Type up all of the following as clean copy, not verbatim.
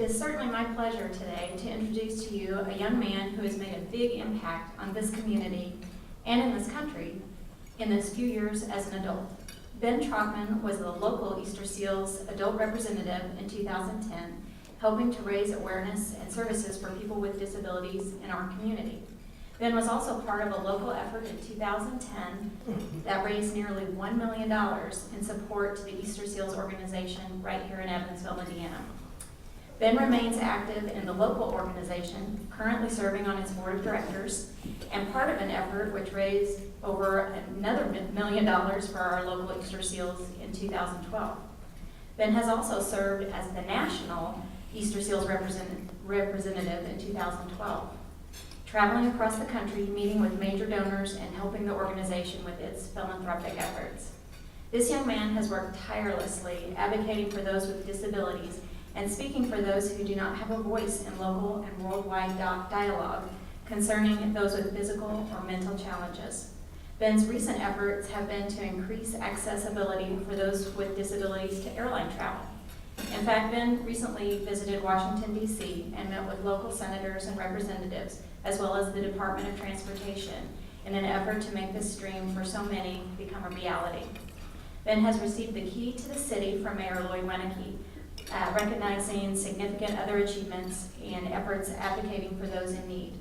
It is certainly my pleasure today to introduce to you a young man who has made a big impact on this community and in this country in this few years as an adult. Ben Trockman was the local Easter Seals adult representative in 2010, helping to raise awareness and services for people with disabilities in our community. Ben was also part of a local effort in 2010 that raised nearly $1 million in support to the Easter Seals organization right here in Evansville, Indiana. Ben remains active in the local organization, currently serving on its board of directors, and part of an effort which raised over another $1 million for our local Easter Seals in 2012. Ben has also served as the national Easter Seals representative in 2012, traveling across the country, meeting with major donors, and helping the organization with its philanthropic efforts. This young man has worked tirelessly advocating for those with disabilities and speaking for those who do not have a voice in local and worldwide dialogue concerning those with physical or mental challenges. Ben's recent efforts have been to increase accessibility for those with disabilities to airline travel. In fact, Ben recently visited Washington, D.C. and met with local senators and representatives, as well as the Department of Transportation, in an effort to make this dream for so many become a reality. Ben has received the key to the city from Mayor Lloyd Wieneke, recognizing significant other achievements and efforts advocating for those in need.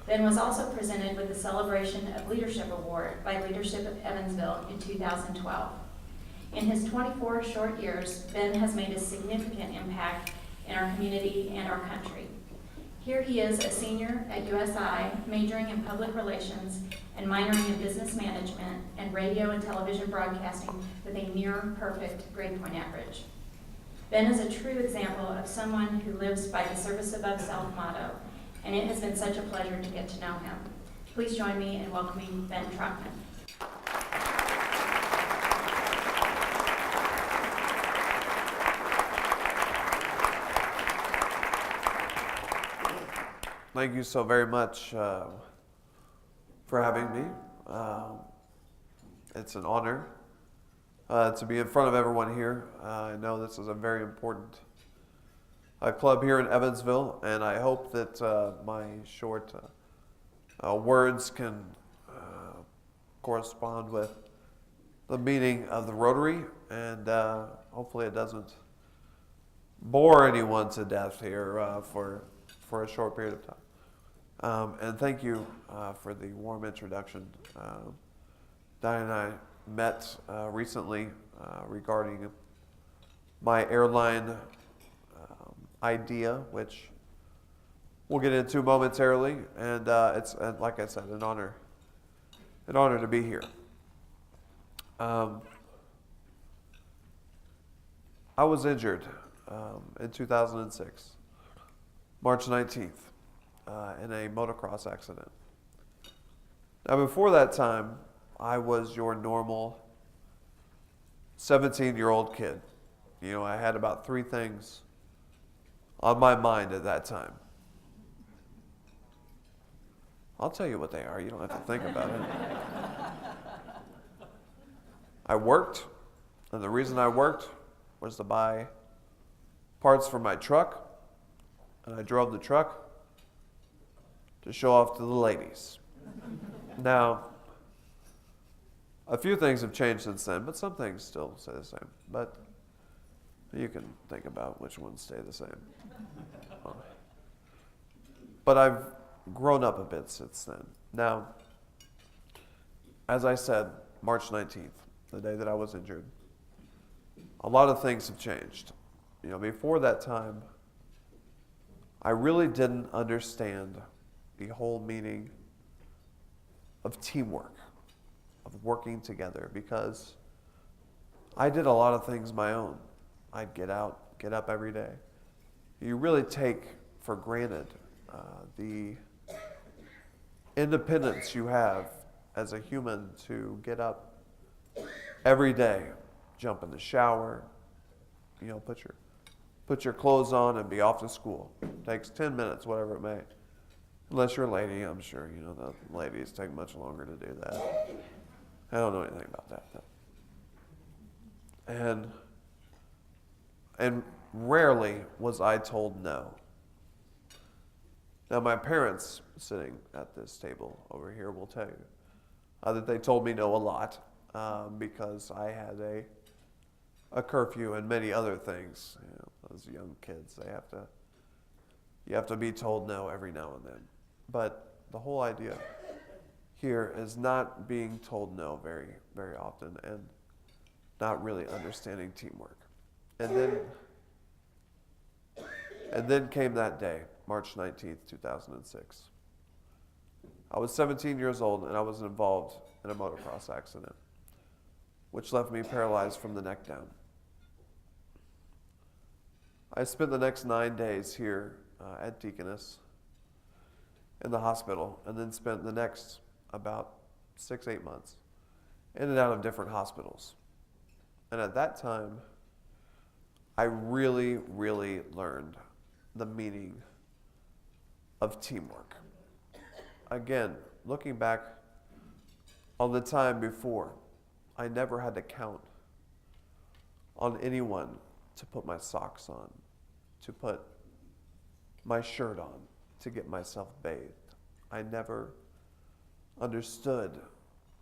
Ben was also presented with the Celebration of Leadership Award by Leadership of Evansville in 2012. In his 24 short years, Ben has made a significant impact in our community and our country. Here he is, a senior at USI, majoring in public relations and minoring in business management and radio and television broadcasting with a near perfect grade point average. Ben is a true example of someone who lives by the service above self motto, and it has been such a pleasure to get to know him. Please join me in welcoming Ben Trockman. Thank you so very much for having me. It's an honor to be in front of everyone here. I know this is a very important club here in Evansville, and I hope that my short words can correspond with the meaning of the Rotary, and hopefully it doesn't bore anyone to death here for a short period of time. And thank you for the warm introduction. Diane and I met recently regarding my airline idea, which we'll get into momentarily, and it's like I said, an honor to be here. I was injured in 2006, March 19th, in a motocross accident. Now, before that time, I was your normal 17-year-old kid. You know, I had about 3 things on my mind at that time. I'll tell you what they are. You don't have to think about it. I worked, and the reason I worked was to buy parts for my truck, and I drove the truck to show off to the ladies. Now, a few things have changed since then, but some things still stay the same. But you can think about which ones stay the same. But I've grown up a bit since then. Now, as I said, March 19th, the day that I was injured, a lot of things have changed. You know, before that time, I really didn't understand the whole meaning of teamwork, of working together, because I did a lot of things my own. I'd get up every day. You really take for granted the independence you have as a human to get up every day, jump in the shower, you know, put your clothes on and be off to school. It takes 10 minutes, whatever it may. Unless you're a lady, I'm sure, you know, the ladies take much longer to do that. I don't know anything about that, though. And rarely was I told no. Now, my parents sitting at this table over here will tell you that they told me no a lot because I had a curfew and many other things. You know, those young kids, you have to be told no every now and then. But the whole idea here is not being told no very, very often and not really understanding teamwork. And then came that day, March 19th, 2006. I was 17 years old and I was involved in a motocross accident, which left me paralyzed from the neck down. I spent the next 9 days here at Deaconess in the hospital, and then spent the next about 6-8 months in and out of different hospitals. And at that time, I really, really learned the meaning of teamwork. Again, looking back on the time before, I never had to count on anyone to put my socks on, to put my shirt on, to get myself bathed. I never understood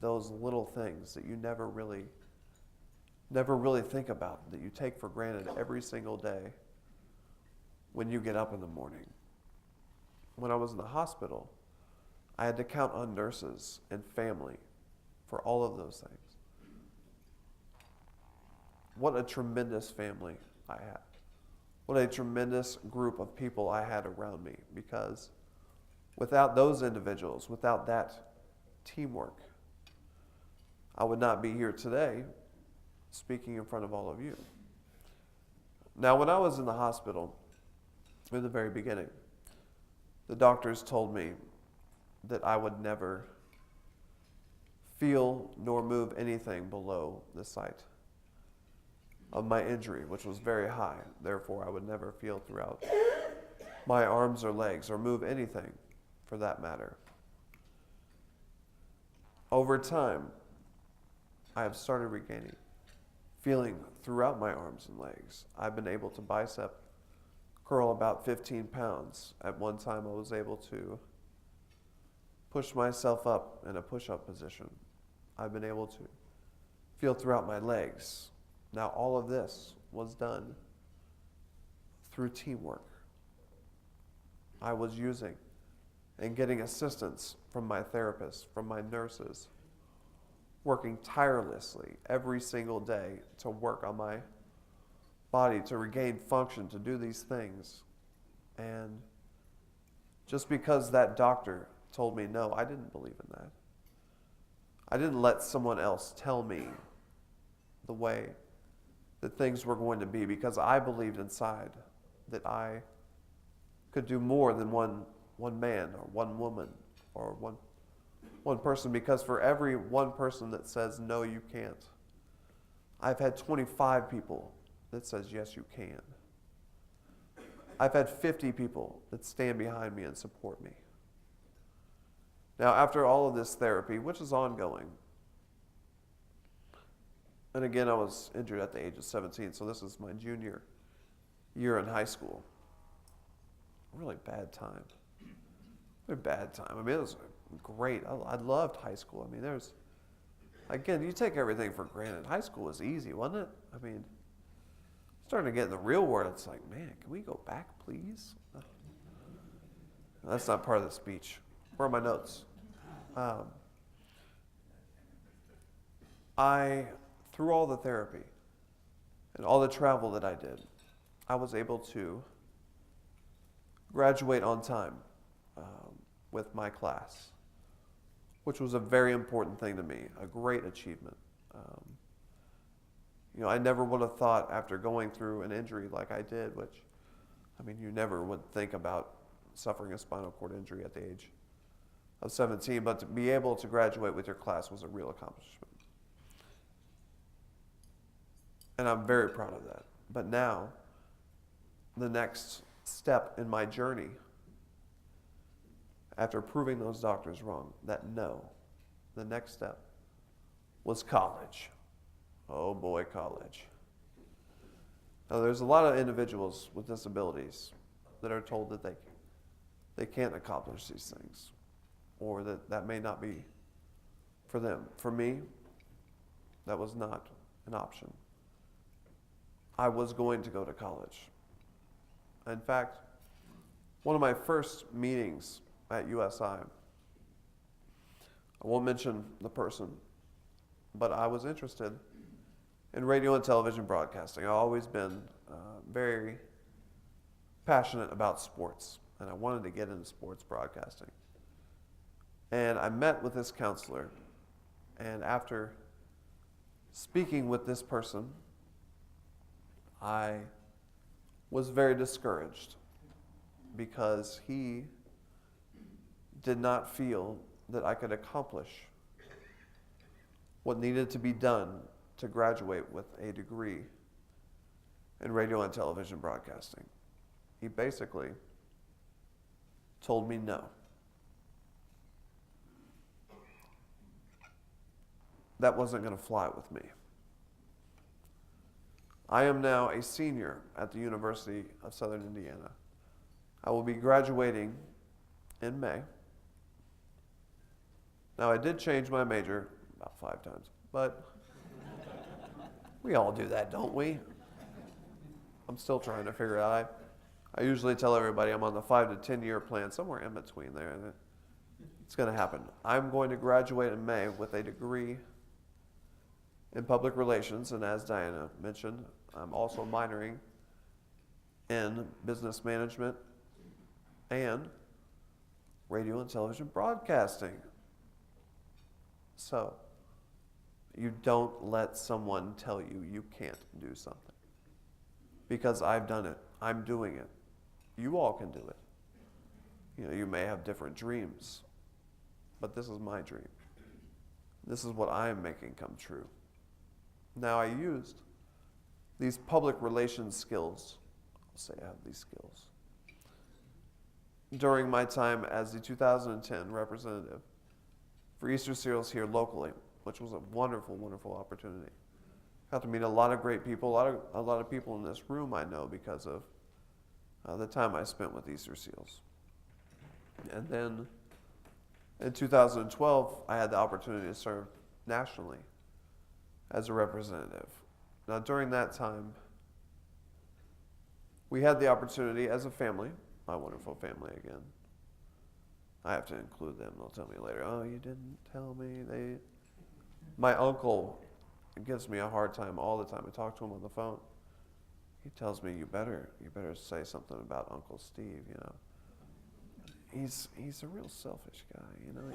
those little things that you never really think about, that you take for granted every single day when you get up in the morning. When I was in the hospital, I had to count on nurses and family for all of those things. What a tremendous family I had. What a tremendous group of people I had around me, because without those individuals, without that teamwork, I would not be here today speaking in front of all of you. Now, when I was in the hospital, in the very beginning, the doctors told me that I would never feel nor move anything below the site of my injury, which was very high. Therefore, I would never feel throughout my arms or legs, or move anything for that matter. Over time, I have started regaining feeling throughout my arms and legs. I've been able to bicep curl about 15 pounds. At one time, I was able to push myself up in a push-up position. I've been able to feel throughout my legs. Now, all of this was done through teamwork. I was using and getting assistance from my therapist, from my nurses, working tirelessly every single day to work on my body, to regain function, to do these things. And just because that doctor told me no, I didn't believe in that. I didn't let someone else tell me the way that things were going to be, because I believed inside that I could do more than one man or one woman or one person, because for every one person that says no, you can't, I've had 25 people that says yes, you can. I've had 50 people that stand behind me and support me. Now, after all of this therapy, which is ongoing, and again, I was injured at the age of 17, so this is my junior year in high school. Really bad time. Really bad time. I mean, it was great. I loved high school. I mean, again, you take everything for granted. High school was easy, wasn't it? I mean, starting to get in the real world, it's like, man, can we go back, please? That's not part of the speech. Where are my notes? Through all the therapy and all the travel that I did, I was able to graduate on time with my class, which was a very important thing to me, a great achievement. I never would have thought, after going through an injury like I did, which, I mean, you never would think about suffering a spinal cord injury at the age of 17, but to be able to graduate with your class was a real accomplishment. And I'm very proud of that. But now, the next step in my journey, after proving those doctors wrong, that no, the next step was college. Oh boy, college. Now, there's a lot of individuals with disabilities that are told that they can't accomplish these things, or that may not be for them. For me, that was not an option. I was going to go to college. In fact, one of my first meetings at USI, I won't mention the person, but I was interested in radio and television broadcasting. I've always been very passionate about sports, and I wanted to get into sports broadcasting. And I met with this counselor, and after speaking with this person, I was very discouraged because he did not feel that I could accomplish what needed to be done to graduate with a degree in radio and television broadcasting. He basically told me no. That wasn't going to fly with me. I am now a senior at the University of Southern Indiana. I will be graduating in May. Now, I did change my major about 5 times, but we all do that, don't we? I'm still trying to figure it out. I usually tell everybody I'm on the 5 to 10 year plan, somewhere in between there, and it's going to happen. I'm going to graduate in May with a degree in public relations, and as Diana mentioned, I'm also minoring in business management and radio and television broadcasting. So, you don't let someone tell you you can't do something. Because I've done it. I'm doing it. You all can do it. You may have different dreams, but this is my dream. This is what I am making come true. Now, I used these public relations skills. I'll say I have these skills. During my time as the 2010 representative for Easter Cereals here locally, which was a wonderful, wonderful opportunity. Got to meet a lot of great people, a lot of people in this room I know because of the time I spent with Easter Seals. And then in 2012, I had the opportunity to serve nationally as a representative. Now, during that time, we had the opportunity as a family, my wonderful family again. I have to include them. They'll tell me later, oh, you didn't tell me. My uncle gives me a hard time all the time. I talk to him on the phone. He tells me, you better say something about Uncle Steve, He's a real selfish guy,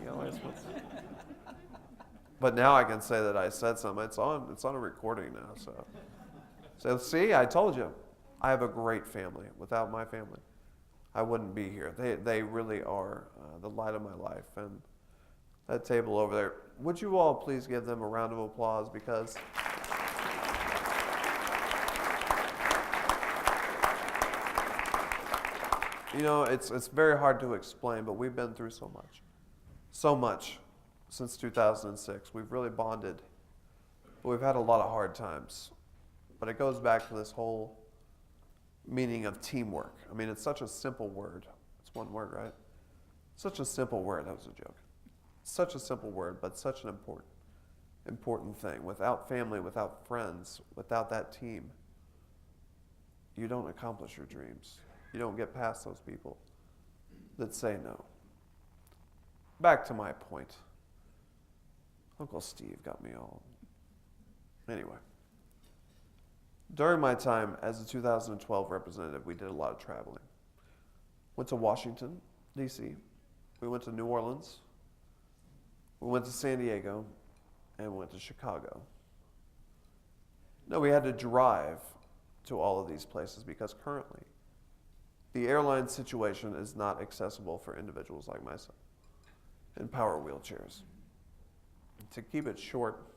He always wants. But now I can say that I said something. It's on a recording now, so see, I told you, I have a great family. Without my family, I wouldn't be here. They really are the light of my life. And that table over there, would you all please give them a round of applause because it's very hard to explain, but we've been through so much since 2006. We've really bonded, but we've had a lot of hard times. But it goes back to this whole meaning of teamwork. I mean, it's such a simple word. It's one word, right? Such a simple word. That was a joke. Such a simple word, but such an important thing. Without family, without friends, without that team, you don't accomplish your dreams. You don't get past those people that say no. Back to my point. Uncle Steve got me all. Anyway. During my time as a 2012 representative, we did a lot of traveling. Went to Washington, D.C. We went to New Orleans. We went to San Diego. And we went to Chicago. Now, we had to drive to all of these places because currently the airline situation is not accessible for individuals like myself in power wheelchairs. To keep it short,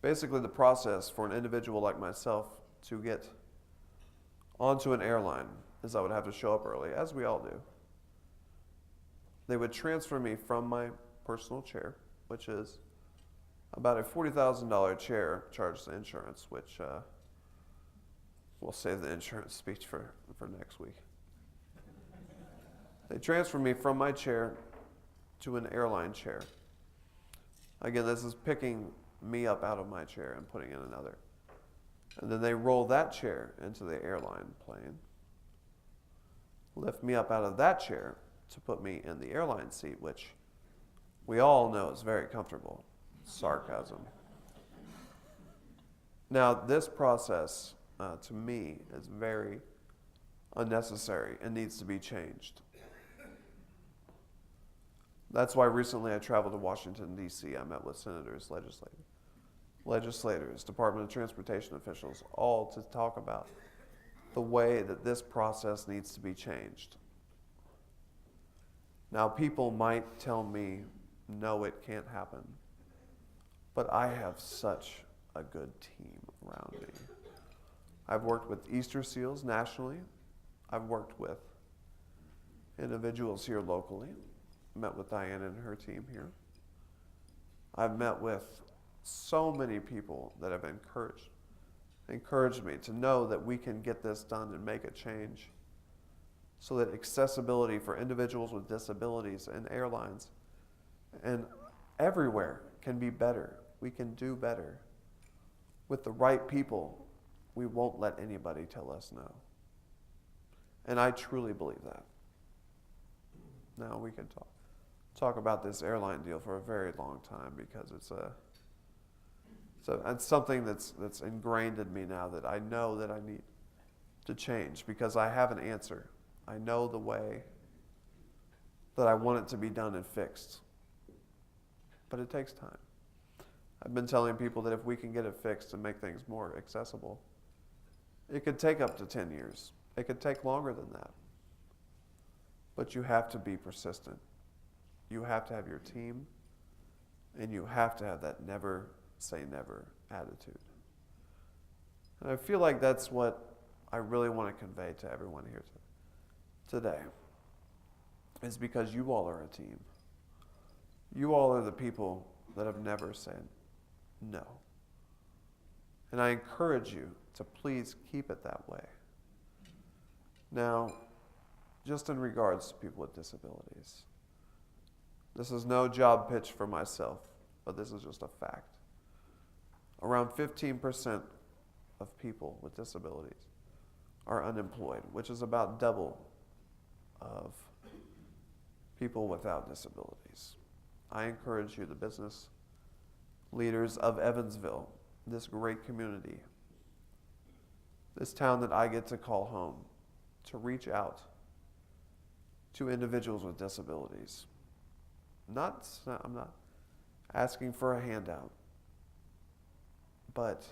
basically the process for an individual like myself to get onto an airline is I would have to show up early, as we all do. They would transfer me from my personal chair, which is about a $40,000 chair charged to insurance, which We'll save the insurance speech for next week. They transferred me from my chair to an airline chair. Again, this is picking me up out of my chair and putting in another. And then they roll that chair into the airline plane, lift me up out of that chair to put me in the airline seat, which we all know is very comfortable. Sarcasm. Now, this process, to me, is very unnecessary and needs to be changed. That's why recently I traveled to Washington, D.C. I met with senators, legislators, Department of Transportation officials, all to talk about the way that this process needs to be changed. Now, people might tell me, no, it can't happen. But I have such a good team around me. I've worked with Easter SEALs nationally. I've worked with individuals here locally. Met with Diana and her team here. I've met with so many people that have encouraged me to know that we can get this done and make a change so that accessibility for individuals with disabilities and airlines and everywhere can be better. We can do better. With the right people, we won't let anybody tell us no. And I truly believe that. Now we can talk about this airline deal for a very long time because it's something that's ingrained in me now that I know that I need to change because I have an answer. I know the way that I want it to be done and fixed. But it takes time. I've been telling people that if we can get it fixed and make things more accessible, it could take up to 10 years. It could take longer than that. But you have to be persistent. You have to have your team, and you have to have that never say never attitude. And I feel like that's what I really want to convey to everyone here today, is because you all are a team. You all are the people that have never said no. And I encourage you to please keep it that way. Now, just in regards to people with disabilities, this is no job pitch for myself, but this is just a fact. Around 15% of people with disabilities are unemployed, which is about double of people without disabilities. I encourage you, the business leaders of Evansville, this great community, this town that I get to call home, to reach out to individuals with disabilities. I'm not asking for a handout, but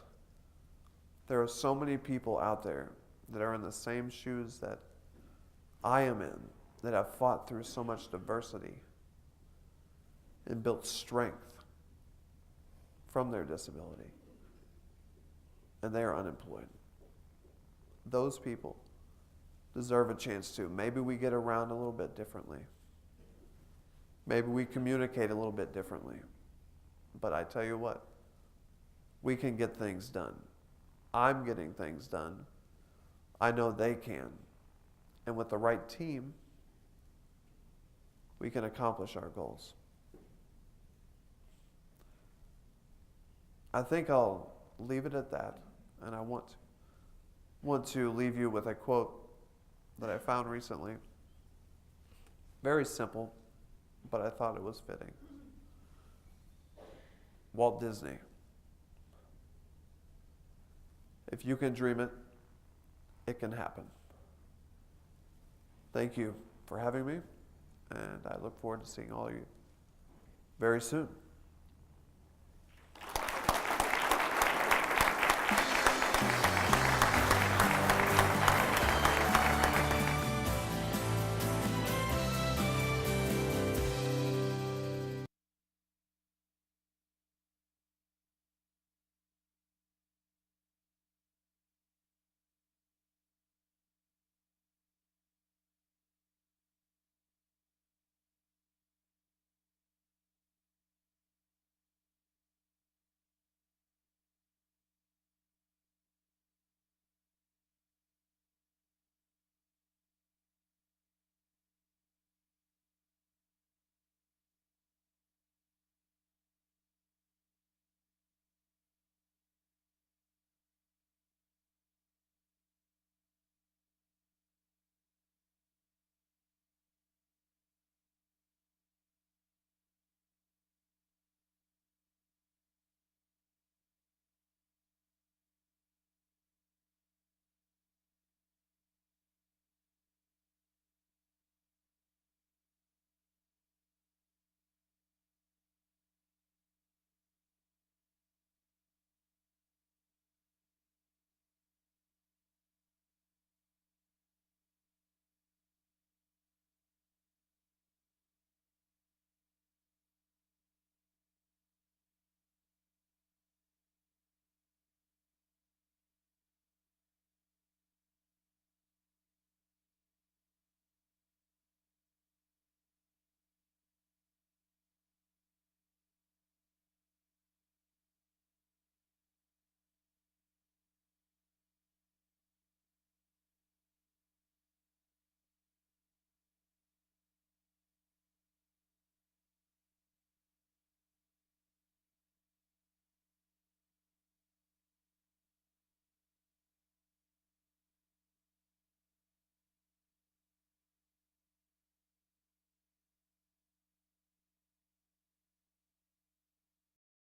there are so many people out there that are in the same shoes that I am in, that have fought through so much diversity and built strength from their disability, and they are unemployed. Those people deserve a chance too. Maybe we get around a little bit differently. Maybe we communicate a little bit differently. But I tell you what, we can get things done. I'm getting things done. I know they can. And with the right team, we can accomplish our goals. I think I'll leave it at that. And I want to leave you with a quote that I found recently. Very simple, but I thought it was fitting. Walt Disney. If you can dream it, it can happen. Thank you for having me, and I look forward to seeing all of you very soon.